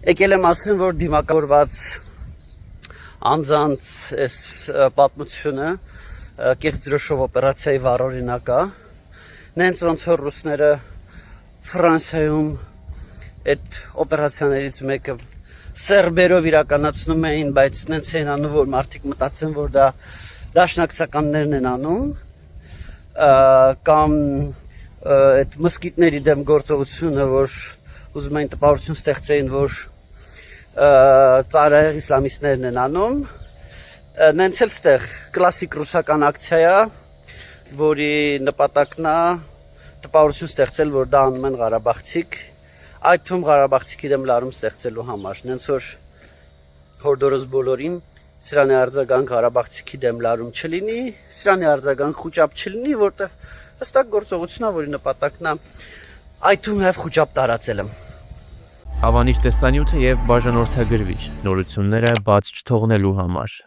Եկել եմ ասեմ, որ դիմակավորված անձանց այս պատմությունը կեղծ դրոշով օպերացիայի վառօրինակ է։ Նենց ոնց որ ռուսները Ֆրանսիայում այդ օպերացիաներից մեկը սերբերով իրականացնում էին, բայց նենց էին անում, որ մարդիկ մտածեն, որ դա դաշնակցականներն են անում, կամ այդ մսկիթների դեմ գործողությունը, որ ուզում էին տպավորություն ստեղծեին, որ ծայրահեղ իսլամիստներն են անում, նենց էլ ստեղ կլասիկ ռուսական ակցիա է, որի նպատակն է տպավորություն ստեղծել, որ դա անում են ղարաբաղցիք, այդ թվում ղարաբաղցիքի դեմ լարում ստեղծելու համար, նենց որ հորդորոս բոլորին սրանի արձագանք ղարաբաղցիքի դեմ լարում չլինի, սրանի արձագանք խուճապ չլինի, որտեղ հստակ գործողությունն է, որի նպատակն է այդ թվում նաև խուճապ տարածելը։ Հավանիր տեսանյութը եւ բաժանորդագրվիչ նորությունները բաց չթողնելու համար։